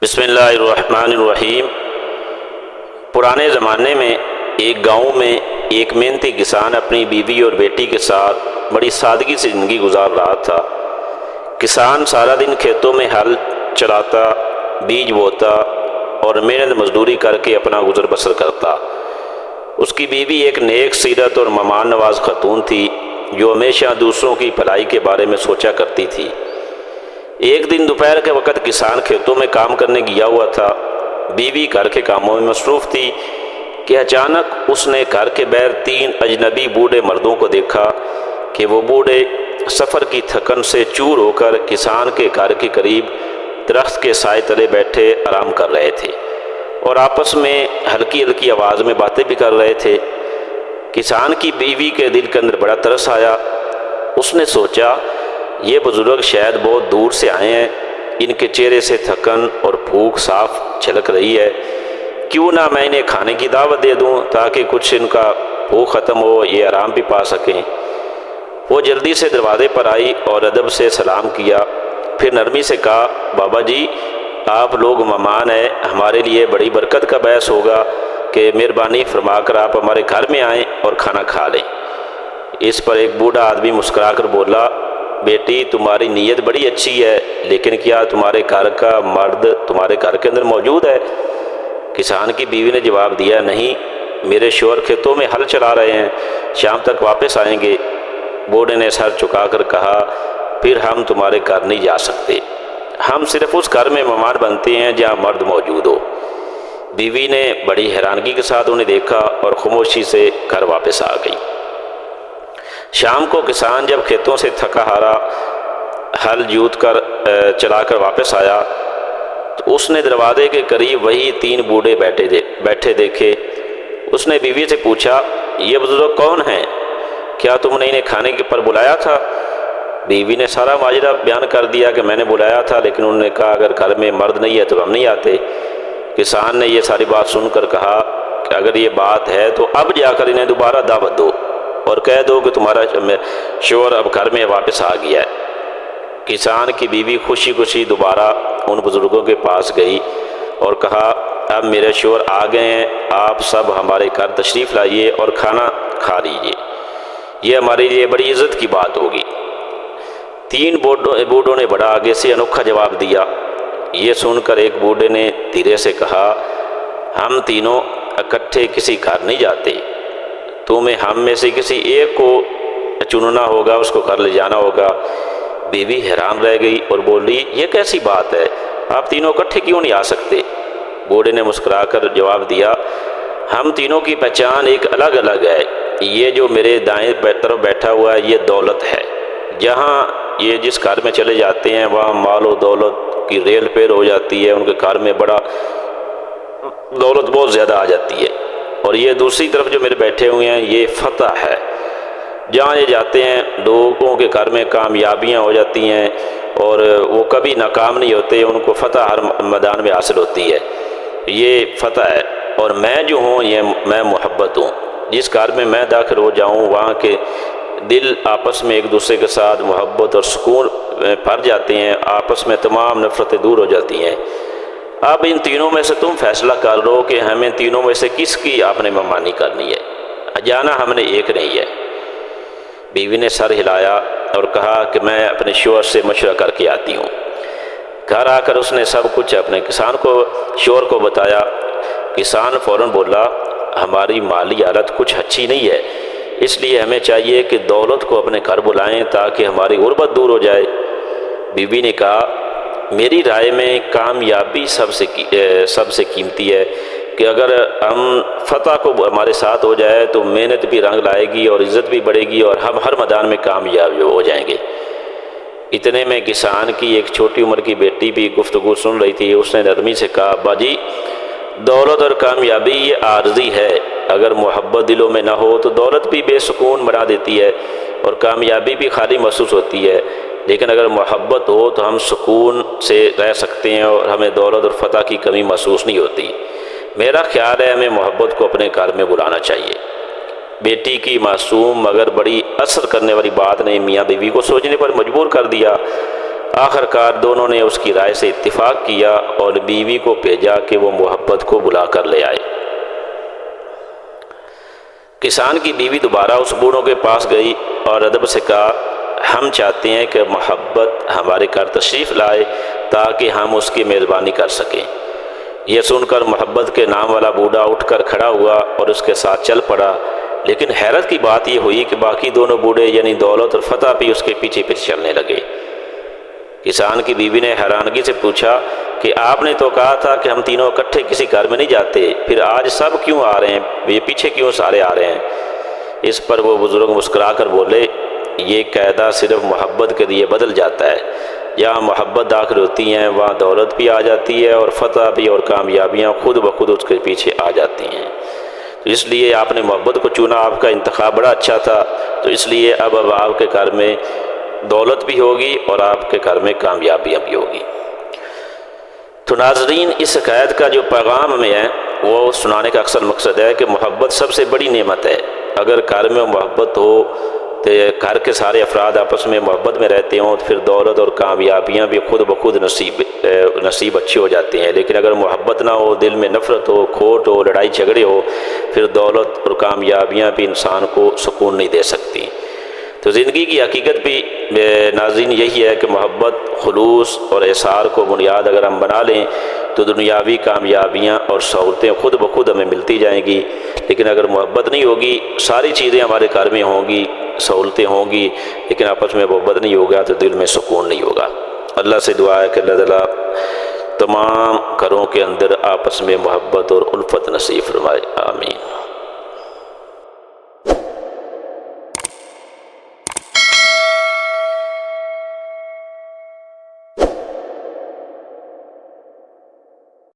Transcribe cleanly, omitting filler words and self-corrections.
بسم اللہ الرحمن الرحیم۔ پرانے زمانے میں ایک گاؤں میں ایک محنتی کسان اپنی بیوی اور بیٹی کے ساتھ بڑی سادگی سے زندگی گزار رہا تھا۔ کسان سارا دن کھیتوں میں ہل چلاتا، بیج بوتا اور محنت مزدوری کر کے اپنا گزر بسر کرتا۔ اس کی بیوی ایک نیک سیرت اور مہمان نواز خاتون تھی جو ہمیشہ دوسروں کی بھلائی کے بارے میں سوچا کرتی تھی۔ ایک دن دوپہر کے وقت کسان کھیتوں میں کام کرنے گیا ہوا تھا۔ بیوی گھر کے کاموں میں مصروف تھی کہ اچانک اس نے گھر کے باہر 3 اجنبی بوڑھے مردوں کو دیکھا کہ وہ بوڑھے سفر کی تھکن سے چور ہو کر کسان کے گھر کے قریب درخت کے سائے تلے بیٹھے آرام کر رہے تھے اور آپس میں ہلکی ہلکی آواز میں باتیں بھی کر رہے تھے۔ کسان کی بیوی کے دل کے اندر بڑا ترس آیا۔ اس نے سوچا یہ بزرگ شاید بہت دور سے آئے ہیں، ان کے چہرے سے تھکن اور بھوک صاف جھلک رہی ہے، کیوں نہ میں انہیں کھانے کی دعوت دے دوں تاکہ کچھ ان کا بھوک ختم ہو، یہ آرام بھی پا سکیں۔ وہ جلدی سے دروازے پر آئی اور ادب سے سلام کیا، پھر نرمی سے کہا، بابا جی آپ لوگ مہمان ہیں، ہمارے لیے بڑی برکت کا باعث ہوگا کہ مہربانی فرما کر آپ ہمارے گھر میں آئیں اور کھانا کھا لیں۔ اس پر ایک بوڑھا آدمی مسکرا کر بولا، بیٹی تمہاری نیت بڑی اچھی ہے، لیکن کیا تمہارے گھر کا مرد تمہارے گھر کے اندر موجود ہے؟ کسان کی بیوی نے جواب دیا، نہیں، میرے شوہر کھیتوں میں ہل چلا رہے ہیں، شام تک واپس آئیں گے۔ بوڑھے نے سر جھکا کر کہا، پھر ہم تمہارے گھر نہیں جا سکتے، ہم صرف اس گھر میں مہمان بنتے ہیں جہاں مرد موجود ہو۔ بیوی نے بڑی حیرانگی کے ساتھ انہیں دیکھا اور خاموشی سے گھر واپس آ گئی۔ شام کو کسان جب کھیتوں سے تھکا ہارا ہل جوت کر چلا کر واپس آیا تو اس نے دروازے کے قریب وہی 3 بوڑھے بیٹھے دیکھے۔ اس نے بیوی سے پوچھا، یہ بزرگ کون ہیں؟ کیا تم نے انہیں کھانے پر بلایا تھا؟ بیوی نے سارا ماجرا بیان کر دیا کہ میں نے بلایا تھا، لیکن انہوں نے کہا اگر گھر میں مرد نہیں ہے تو ہم نہیں آتے۔ کسان نے یہ ساری بات سن کر کہا کہ اگر یہ بات ہے تو اب جا کر انہیں دوبارہ دعوت دو اور کہہ دو کہ تمہارا شوہر اب گھر میں واپس آ گیا ہے۔ کسان کی بیوی خوشی خوشی دوبارہ ان بزرگوں کے پاس گئی اور کہا، اب میرے شوہر آ گئے ہیں، آپ سب ہمارے گھر تشریف لائیے اور کھانا کھا لیجیے، یہ ہمارے لیے بڑی عزت کی بات ہوگی۔ 3 بوڑھوں نے بڑا آگے سے انوکھا جواب دیا۔ یہ سن کر ایک بوڑھے نے دھیرے سے کہا، ہم تینوں اکٹھے کسی گھر نہیں جاتے، تمہیں ہم میں سے کسی ایک کو چننا ہوگا، اس کو گھر لے جانا ہوگا۔ بیوی حیران رہ گئی اور بولی، یہ کیسی بات ہے، آپ تینوں اکٹھے کیوں نہیں آ سکتے؟ بوڑھے نے مسکرا کر جواب دیا، ہم تینوں کی پہچان ایک الگ الگ ہے، یہ جو میرے دائیں طرف بیٹھا ہوا ہے یہ دولت ہے، جہاں یہ جس گھر میں چلے جاتے ہیں وہاں مال و دولت کی ریل پیر ہو جاتی ہے، ان کے گھر میں بڑا دولت بہت زیادہ آ جاتی ہے۔ اور یہ دوسری طرف جو میرے بیٹھے ہوئے ہیں یہ فتح ہے، جہاں یہ جاتے ہیں لوگوں کے گھر میں کامیابیاں ہو جاتی ہیں اور وہ کبھی ناکام نہیں ہوتے، ان کو فتح ہر میدان میں حاصل ہوتی ہے، یہ فتح ہے۔ اور میں جو ہوں یہ میں محبت ہوں، جس گھر میں میں داخل ہو جاؤں وہاں کے دل آپس میں ایک دوسرے کے ساتھ محبت اور سکون بھر جاتے ہیں، آپس میں تمام نفرتیں دور ہو جاتی ہیں۔ اب ان تینوں میں سے تم فیصلہ کر لو کہ ہمیں تینوں میں سے کس کی آپ نے مہمانی کرنی ہے، جانا ہم نے ایک نہیں ہے۔ بیوی نے سر ہلایا اور کہا کہ میں اپنے شوہر سے مشورہ کر کے آتی ہوں۔ گھر آ کر اس نے سب کچھ اپنے شوہر کو بتایا۔ کسان فوراً بولا، ہماری مالی حالت کچھ اچھی نہیں ہے، اس لیے ہمیں چاہیے کہ دولت کو اپنے گھر بلائیں تاکہ ہماری غربت دور ہو جائے۔ بیوی نے کہا، میری رائے میں کامیابی سب سے قیمتی ہے کہ اگر ہم فتح کو ہمارے ساتھ ہو جائے تو محنت بھی رنگ لائے گی اور عزت بھی بڑھے گی اور ہم ہر میدان میں کامیاب ہو جائیں گے۔ اتنے میں کسان کی ایک چھوٹی عمر کی بیٹی بھی گفتگو سن رہی تھی۔ اس نے نرمی سے کہا، ابا جی دولت اور کامیابی یہ عارضی ہے، اگر محبت دلوں میں نہ ہو تو دولت بھی بے سکون بنا دیتی ہے اور کامیابی بھی خالی محسوس ہوتی ہے، لیکن اگر محبت ہو تو ہم سکون سے رہ سکتے ہیں اور ہمیں دولت اور فتح کی کمی محسوس نہیں ہوتی۔ میرا خیال ہے ہمیں محبت کو اپنے گھر میں بلانا چاہیے۔ بیٹی کی معصوم مگر بڑی اثر کرنے والی بات نے میاں بیوی کو سوچنے پر مجبور کر دیا۔ آخر کار دونوں نے اس کی رائے سے اتفاق کیا اور بیوی کو بھیجا کہ وہ محبت کو بلا کر لے آئے۔ کسان کی بیوی دوبارہ اس بوڑھوں کے پاس گئی اور ادب سے کہا، ہم چاہتے ہیں کہ محبت ہمارے گھر تشریف لائے تاکہ ہم اس کی میزبانی کر سکیں۔ یہ سن کر محبت کے نام والا بوڑھا اٹھ کر کھڑا ہوا اور اس کے ساتھ چل پڑا، لیکن حیرت کی بات یہ ہوئی کہ باقی دونوں بوڑھے یعنی دولت اور فتح بھی اس کے پیچھے پیچھے چلنے لگے۔ کسان کی بیوی نے حیرانگی سے پوچھا کہ آپ نے تو کہا تھا کہ ہم تینوں اکٹھے کسی گھر میں نہیں جاتے، پھر آج سب کیوں آ رہے ہیں، یہ پیچھے کیوں سارے آ رہے ہیں؟ اس پر وہ بزرگ مسکرا کر بولے، یہ قاعدہ صرف محبت کے لیے بدل جاتا ہے، جہاں محبت داخل ہوتی ہیں وہاں دولت بھی آ جاتی ہے اور فتح بھی اور کامیابیاں خود بخود اس کے پیچھے آ جاتی ہیں۔ تو اس لیے آپ نے محبت کو چنا، آپ کا انتخاب بڑا اچھا تھا، تو اس لیے اب آپ کے گھر میں دولت بھی ہوگی اور آپ کے گھر میں کامیابیاں بھی ہوگی۔ تو ناظرین، اس حکایت کا جو پیغام ہمیں ہے وہ سنانے کا اکثر مقصد ہے کہ محبت سب سے بڑی نعمت ہے۔ اگر گھر میں محبت ہو تو گھر کے سارے افراد آپس میں محبت میں رہتے ہوں تو پھر دولت اور کامیابیاں بھی خود بخود نصیب اچھے ہو جاتے ہیں، لیکن اگر محبت نہ ہو، دل میں نفرت ہو، کھوٹ ہو، لڑائی جھگڑے ہو، پھر دولت اور کامیابیاں بھی انسان کو سکون نہیں دے سکتی۔ تو زندگی کی حقیقت بھی ناظرین یہی ہے کہ محبت، خلوص اور احسار کو بنیاد اگر ہم بنا لیں تو دنیاوی کامیابیاں اور سہولتیں خود بخود ہمیں ملتی جائیں گی، لیکن اگر محبت نہیں ہوگی، ساری چیزیں ہمارے گھر میں ہوں گی، سہولتیں ہوں گی، لیکن آپس میں محبت نہیں ہوگا تو دل میں سکون نہیں ہوگا۔ اللہ سے دعا ہے کہ اللہ تعالیٰ تمام گھروں کے اندر آپس میں محبت اور الفت نصیب فرمائے، آمین۔